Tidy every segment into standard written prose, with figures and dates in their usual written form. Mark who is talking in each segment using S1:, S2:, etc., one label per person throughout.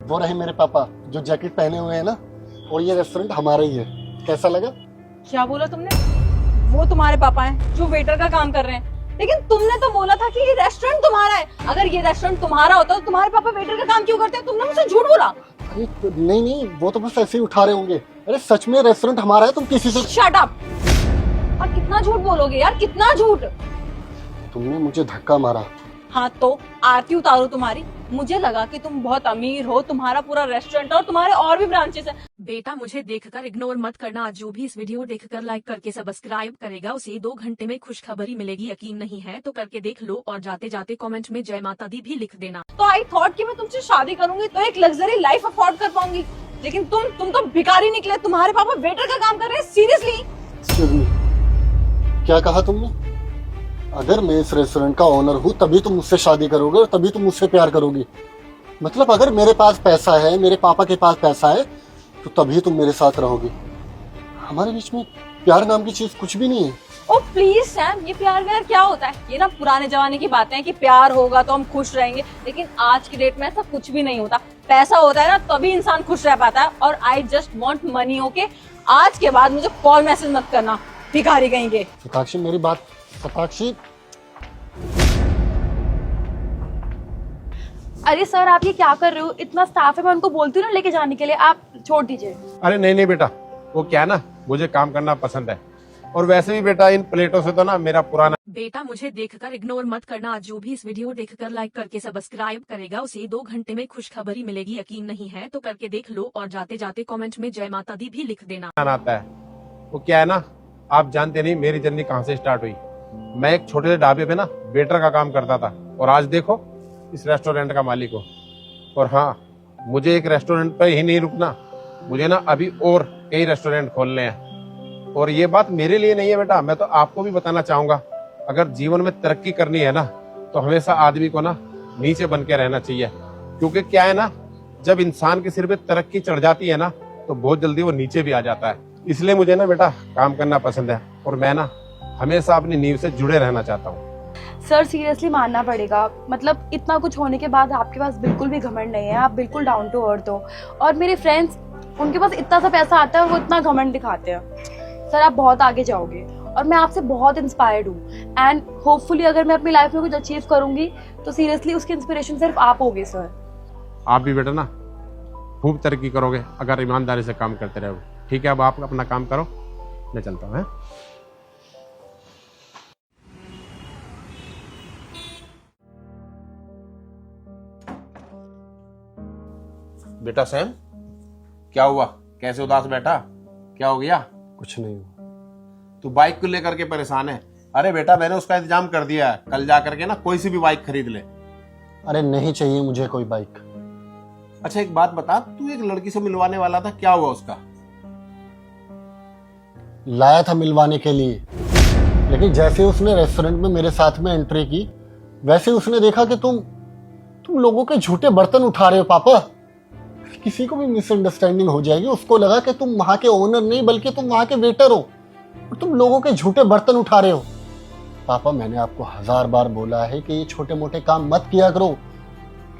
S1: वो रहे मेरे पापा जो जैकेट पहने हुए हैं ना, और ये रेस्टोरेंट हमारा ही है। कैसा लगा?
S2: क्या बोला तुमने? वो तुम्हारे पापा हैं जो वेटर का काम कर रहे हैं, लेकिन तुमने तो बोला था कि ये रेस्टोरेंट तुम्हारा है। अगर ये रेस्टोरेंट तुम्हारा होता तो तुम्हारे पापा वेटर का काम क्यों करते? तुमने मुझसे झूठ बोला।
S1: अरे नहीं नहीं, वो तो बस ऐसे ही उठा रहे होंगे। अरे सच में रेस्टोरेंट हमारा है, तुम किसी से।
S2: Shut up. और कितना झूठ बोलोगे यार, कितना झूठ।
S1: तुमने मुझे धक्का मारा।
S2: हाँ तो आरती उतारो तुम्हारी। मुझे लगा कि तुम बहुत अमीर हो, तुम्हारा पूरा रेस्टोरेंट और तुम्हारे और भी ब्रांचेस हैं।
S3: बेटा मुझे देखकर इग्नोर मत करना। जो भी इस वीडियो देखकर लाइक करके सब्सक्राइब करेगा उसे 2 घंटे में खुशखबरी मिलेगी। यकीन नहीं है तो करके देख लो, और जाते जाते कमेंट में जय माता दी भी लिख देना।
S2: तो आई थॉट कि मैं तुमसे शादी करूंगी तो एक लग्जरी लाइफ अफोर्ड कर पाऊंगी, लेकिन तुम तो भिखारी निकले। तुम्हारे पापा वेटर का काम कर रहे हैं। सीरियसली
S1: क्या कहा तुमने? अगर मैं इस रेस्टोरेंट का ओनर हूँ तभी तुम मुझसे शादी करोगे और तभी तुम मुझसे प्यार करोगी। मतलब अगर मेरे पास पैसा है, मेरे पापा के पास पैसा है, तो तभी तुम मेरे साथ रहोगी। हमारे बीच में प्यार नाम की चीज कुछ भी नहीं है।
S2: ओ प्लीज सैम, ये प्यार व्यार क्या होता है? ये ना पुराने जमाने की बातें हैं कि प्यार होगा तो हम खुश रहेंगे, लेकिन आज की डेट में ऐसा कुछ भी नहीं होता। पैसा होता है ना तभी इंसान खुश रह पाता है। और I just want money. Okay, आज के बाद मुझे कॉल मैसेज मत करना, भिखारी कहेंगे।
S1: सताक्षी मेरी बात, सताक्षी।
S4: अरे सर आप ये क्या कर रहे हो? इतना स्टाफ है, मैं उनको बोलती हूँ ना लेके जाने के लिए, आप छोड़ दीजिए।
S5: अरे नहीं नहीं बेटा, वो क्या ना, मुझे काम करना पसंद है, और वैसे भी बेटा इन प्लेटों से तो ना मेरा पुराना।
S3: बेटा मुझे देखकर इग्नोर मत करना। जो भी इस वीडियो देखकर लाइक करके सब्सक्राइब करेगा उसे 2 घंटे में खुशखबरी मिलेगी। यकीन नहीं है तो करके देख लो, और जाते जाते कमेंट में जय माता दी भी लिख देना।
S5: आता है वो क्या है ना, आप जानते नहीं मेरी जर्नी कहाँ से स्टार्ट हुई। मैं एक छोटे से ढाबे पे ना वेटर का काम करता था, और आज देखो इस रेस्टोरेंट का मालिक हो। और हाँ, मुझे एक रेस्टोरेंट पे ही नहीं रुकना, मुझे ना अभी और कई रेस्टोरेंट खोलने हैं। और ये बात मेरे लिए नहीं है बेटा, मैं तो आपको भी बताना चाहूंगा, अगर जीवन में तरक्की करनी है ना तो हमेशा आदमी को ना नीचे बन के रहना चाहिए। क्योंकि क्या है ना, जब इंसान के सिर पे तरक्की चढ़ जाती है ना तो बहुत जल्दी वो नीचे भी आ जाता है। इसलिए मुझे ना बेटा काम करना पसंद है, और मैं ना हमेशा अपनी नींव से जुड़े रहना चाहता हूँ।
S4: सर सीरियसली मानना पड़ेगा, मतलब इतना कुछ होने के बाद आपके पास बिल्कुल भी घमंड नहीं है, आप बिल्कुल डाउन टू अर्थ हो। और मेरे फ्रेंड्स, उनके पास इतना सा पैसा आता है, वो इतना घमंड दिखाते हैं। सर आप बहुत आगे जाओगे, और मैं आपसे बहुत इंस्पायर्ड हूँ। एंड होपफुली अगर मैं अपनी लाइफ में कुछ अचीव करूंगी तो सीरियसली उसकी इंस्पिरेशन सिर्फ आप होगे सर।
S5: आप भी बेटा ना खूब तरक्की करोगे अगर ईमानदारी से काम करते रहोगे। ठीक है, अब आप अपना काम करो, मैं चलता हूँ। बेटा सैम, क्या हुआ? कैसे उदास बैठा? क्या हो गया?
S1: कुछ नहीं हुआ।
S5: तू बाइक को लेकर के परेशान है? अरे बेटा मैंने उसका इंतजाम कर दिया है, कल जा करके ना कोई सी भी बाइक खरीद ले।
S1: अरे नहीं चाहिए मुझे कोई बाइक।
S5: अच्छा एक बात बता, तू एक लड़की से मिलवाने वाला था, क्या हुआ उसका?
S1: लाया था मिलवाने के लिए, लेकिन जैसे उसने रेस्टोरेंट में मेरे साथ में एंट्री की, वैसे उसने देखा कि तुम लोगों के झूठे बर्तन उठा रहे हो। पापा, किसी को भी मिसअंडरस्टैंडिंग हो जाएगी, उसको लगा कि तुम वहां के ओनर नहीं बल्कि तुम वहां के वेटर हो, और तुम लोगों के झूठे बर्तन उठा रहे हो। पापा मैंने आपको 1000 बार बोला है कि ये छोटे मोटे काम मत किया करो,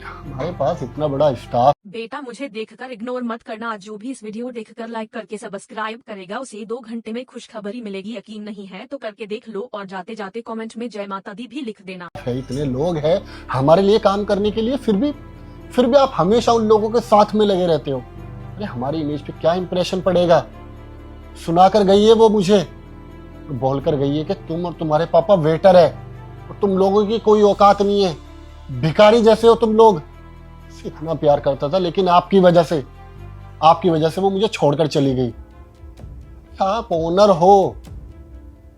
S1: हमारे पास इतना बड़ा स्टाफ।
S3: बेटा मुझे देखकर इग्नोर मत करना। जो भी इस वीडियो देखकर लाइक करके सब्सक्राइब करेगा उसे 2 घंटे में खुशखबरी मिलेगी। यकीन नहीं है तो करके देख लो, और जाते जाते कमेंट में जय माता दी भी लिख देना।
S1: इतने लोग हैं हमारे लिए काम करने के लिए, फिर भी आप हमेशा उन लोगों के साथ में लगे रहते हो। अरे हमारी इमेज पे क्या इंप्रेशन पड़ेगा? सुना कर गई है वो मुझे, बोल कर गई है कि तुम और तुम्हारे पापा वेटर है और तुम लोगों की कोई औकात नहीं है, भिखारी जैसे हो तुम लोग। इतना प्यार करता था, लेकिन आपकी वजह से वो मुझे छोड़कर चली गई। आप ओनर हो,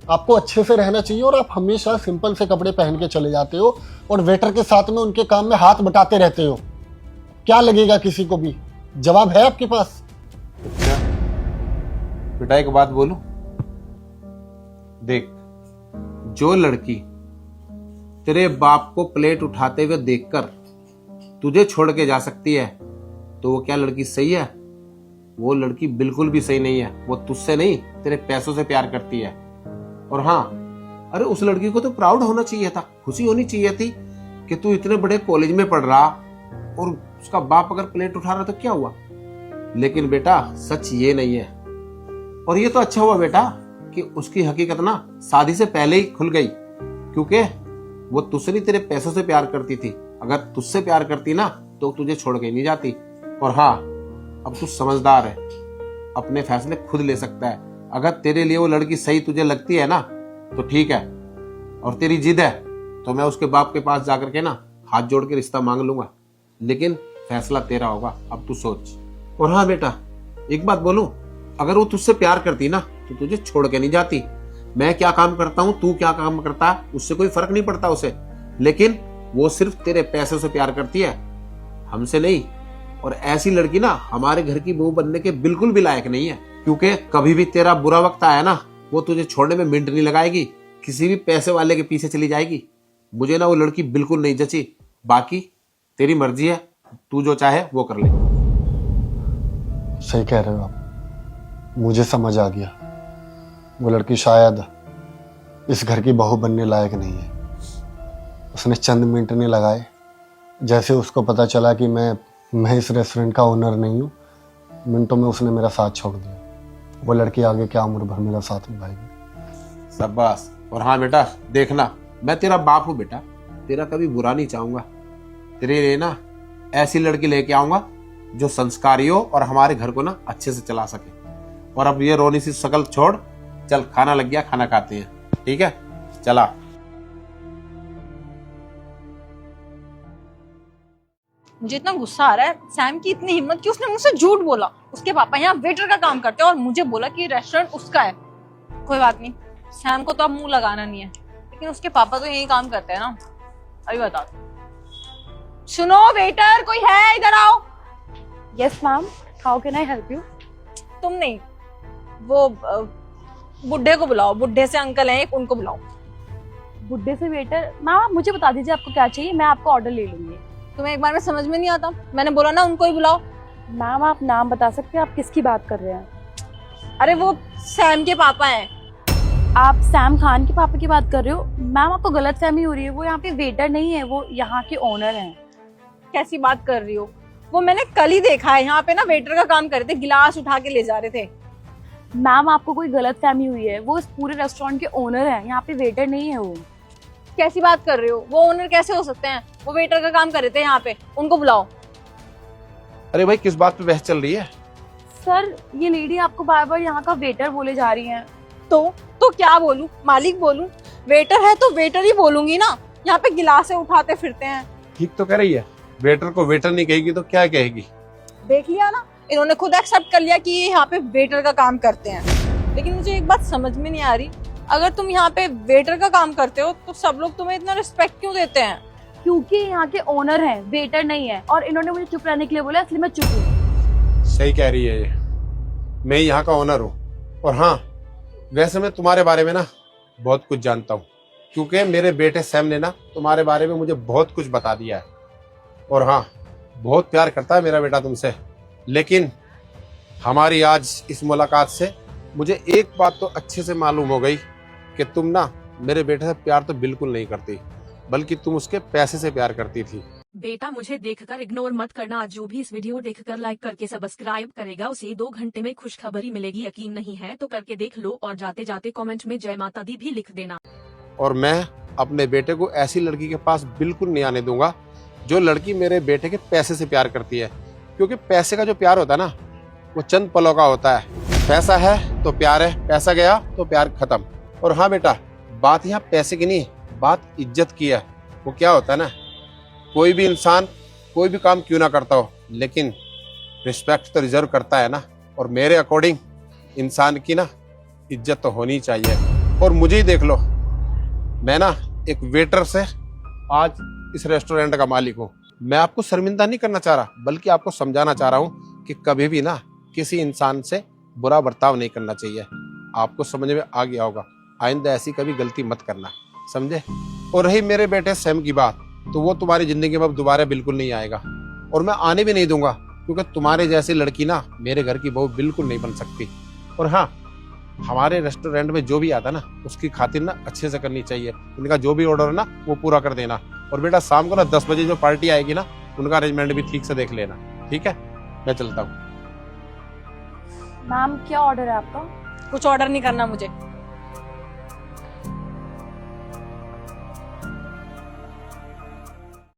S1: आपको अच्छे से रहना चाहिए, और आप हमेशा सिंपल से कपड़े पहन के चले जाते हो और वेटर के साथ में उनके काम में हाथ बटाते रहते हो। क्या लगेगा किसी को भी? जवाब है आपके पास?
S5: अच्छा बेटा एक बात बोलूं, देख, जो लड़की तेरे बाप को प्लेट उठाते हुए देखकर तुझे छोड़ के जा सकती है तो वो क्या लड़की सही है? वो लड़की बिल्कुल भी सही नहीं है। वो तुझसे नहीं, तेरे पैसों से प्यार करती है। और हाँ, अरे उस लड़की को तो प्राउड होना चाहिए था, खुशी होनी चाहिए थी कि तू इतने बड़े कॉलेज में पढ़ रहा, और उसका बाप अगर प्लेट उठा रहा तो क्या हुआ। लेकिन बेटा सच ये नहीं है। और ये तो अच्छा हुआ बेटा कि उसकी हकीकत ना शादी से पहले ही खुल गई, क्योंकि वो तुझसे नहीं तेरे पैसों से प्यार करती थी। अगर तुझसे प्यार करती ना तो तुझे छोड़ के नहीं जाती। और हाँ, अब तू समझदार है, अपने फैसले खुद ले सकता है। अगर तेरे लिए वो लड़की सही तुझे लगती है ना तो ठीक है, और तेरी जिद है तो मैं उसके बाप के पास जाकर के ना हाथ जोड़ के रिश्ता मांग लूंगा। लेकिन फैसला तेरा होगा, अब तू सोच। और हाँ बेटा, एक बात बोलूं, अगर वो तुझसे प्यार करती ना तो तुझे छोड़ के नहीं जाती। मैं क्या काम करता हूं, तू क्या काम करता है, उससे कोई फर्क नहीं पड़ता उसे। लेकिन वो सिर्फ तेरे पैसे से प्यार करती है, हमसे नहीं। और ऐसी लड़की ना हमारे घर की बहू बनने के बिल्कुल भी लायक नहीं है, क्योंकि कभी भी तेरा बुरा वक्त आया ना वो तुझे छोड़ने में मिनट नहीं लगाएगी, किसी भी पैसे वाले के पीछे चली जाएगी। मुझे ना वो लड़की बिल्कुल नहीं जची। बाकी तेरी मर्जी है, तू जो चाहे वो कर ले।
S1: सही कह रहे हो आप, मुझे समझ आ गया, वो लड़की शायद इस घर की बहू बनने लायक नहीं है। उसने चंद मिनट नहीं लगाए, जैसे उसको पता चला कि मैं इस रेस्टोरेंट का ओनर नहीं हूँ, मिनटों में उसने मेरा साथ छोड़ दिया। वो लड़की आगे क्या उम्र भर मेरा साथ निभाएगी।
S5: शाबाश। और हाँ बेटा, देखना मैं तेरा बाप हूँ बेटा, तेरा कभी बुरा नहीं चाहूंगा। तेरे लिए ना ऐसी लड़की लेके आऊंगा जो संस्कारी हो और हमारे घर को ना अच्छे से चला सके। और अब ये रोनी सी शकल छोड़, चल खाना लग गया, खाना खाते हैं, ठीक है? चला।
S2: मुझे इतना गुस्सा आ रहा है, सैम की इतनी हिम्मत कि उसने मुझसे झूठ बोला। उसके पापा यहाँ वेटर का काम करते हैं और मुझे बोला कि रेस्टोरेंट उसका है। कोई बात नहीं, सैम को तो अब मुंह लगाना नहीं है, लेकिन उसके पापा तो यही काम करते हैं ना। अभी बता, सुनो वेटर, कोई है, इधर आओ।
S4: Yes ma'am, how can I help you?
S2: तुम नहीं, वो बुड्ढे को बुलाओ, बुड्ढे से अंकल हैं एक, उनको बुलाओ।
S4: बुड्ढे से वेटर? मैम आप मुझे बता दीजिए आपको क्या चाहिए, मैं आपको ऑर्डर ले लूंगी।
S2: तुम्हें एक बार में समझ में नहीं आता? मैंने बोला ना उनको ही बुलाओ।
S4: मैम आप नाम बता सकते हैं, आप किसकी बात कर रहे हैं?
S2: अरे वो सैम के पापा हैं।
S4: आप सैम खान के पापा की बात कर रहे हो? मैम आपको गलत फहमी हो रही है, वो यहाँ पे वेटर नहीं है, वो यहाँ के ओनर हैं।
S2: कैसी बात कर रही हो? वो मैंने कल ही देखा है, यहाँ पे ना वेटर का काम कर रहे थे, गिलास उठा के ले जा रहे थे।
S4: मैम आपको कोई गलत फहमी हुई है, वो इस पूरे रेस्टोरेंट के ओनर हैं, यहाँ पे वेटर नहीं है वो।
S2: कैसी बात कर रहे हो? वो ओनर कैसे हो सकते हैं? वो वेटर का काम कर रहे थे यहाँ पे, उनको बुलाओ।
S5: अरे भाई, किस बात पे बहस चल रही है?
S4: सर ये लेडी आपको बार बार यहाँ का वेटर बोले जा रही हैं।
S2: तो क्या बोलूं? मालिक बोलूं? वेटर है तो वेटर ही बोलूंगी ना। यहाँ पे गिलासे उठाते फिरते हैं।
S5: ठीक तो कह रही है, वेटर को वेटर नहीं कहेगी तो क्या कहेगी?
S2: देख लिया ना, इन्होंने खुद एक्सेप्ट कर लिया कि ये यहाँ पे वेटर का काम करते हैं। लेकिन मुझे एक बात समझ में नहीं आ रही, अगर तुम यहाँ पे वेटर का काम करते हो तो सब लोग तुम्हें इतना रिस्पेक्ट क्यों देते हैं?
S4: क्योंकि यहाँ के ओनर हैं, वेटर नहीं है, और इन्होंने मुझे चुप रहने के लिए बोला, इसलिए मैं चुप हूँ।
S5: सही कह रही है ये, मैं यहाँ का ओनर हूँ। और हाँ, वैसे मैं तुम्हारे बारे में ना बहुत कुछ जानता हूँ, क्योंकि मेरे बेटे सैम ने ना तुम्हारे बारे में मुझे बहुत कुछ बता दिया है। और हाँ, बहुत प्यार करता है मेरा बेटा तुमसे। लेकिन हमारी आज इस मुलाकात से मुझे एक बात तो अच्छे से मालूम हो गई कि तुम ना मेरे बेटे से प्यार तो बिल्कुल नहीं करती, बल्कि तुम उसके पैसे से प्यार करती थी।
S3: बेटा मुझे देखकर इग्नोर मत करना, जो भी इस वीडियो देखकर लाइक करके सब्सक्राइब करेगा उसे 2 घंटे में खुशखबरी मिलेगी। यकीन नहीं है तो करके देख लो, और जाते जाते कमेंट में जय माता दी भी लिख देना।
S5: और मैं अपने बेटे को ऐसी लड़की के पास बिल्कुल नहीं आने दूंगा जो लड़की मेरे बेटे के पैसे से प्यार करती है, क्योंकि पैसे का जो प्यार होता है ना वो चंद पलों का होता है। पैसा है तो प्यार है, पैसा गया तो प्यार खत्म। और हाँ बेटा, बात यहाँ पैसे की नहीं, बात इज्जत की है। वो क्या होता है ना, कोई भी इंसान कोई भी काम क्यों ना करता हो, लेकिन रिस्पेक्ट तो रिजर्व करता है ना। और मेरे अकॉर्डिंग इंसान की ना इज्जत तो होनी चाहिए। और मुझे ही देख लो, मैं ना एक वेटर से आज इस रेस्टोरेंट का मालिक हूँ। मैं आपको शर्मिंदा नहीं करना चाह रहा, बल्कि आपको समझाना चाह रहा हूँ कि कभी भी ना किसी इंसान से बुरा बर्ताव नहीं करना चाहिए। आपको समझ में आ गया होगा, आइंदा ऐसी कभी गलती मत करना, समझे? और रही मेरे बेटे सैम की बात, तो वो तुम्हारी जिंदगी में अब दोबारा बिल्कुल नहीं आएगा, और मैं आने भी नहीं दूंगा, क्योंकि तुम्हारे जैसी लड़की ना मेरे घर की बहू बिल्कुल नहीं बन सकती। और हाँ, हमारे रेस्टोरेंट में जो भी आता ना उसकी खातिर ना अच्छे से करनी चाहिए। इनका जो भी ऑर्डर है ना वो पूरा कर देना। और बेटा शाम को ना 10 बजे जो पार्टी आएगी ना उनका अरेंजमेंट भी ठीक से देख लेना, ठीक है? मैं चलता हूँ।
S4: मैम क्या ऑर्डर है आपका?
S2: कुछ ऑर्डर नहीं करना मुझे।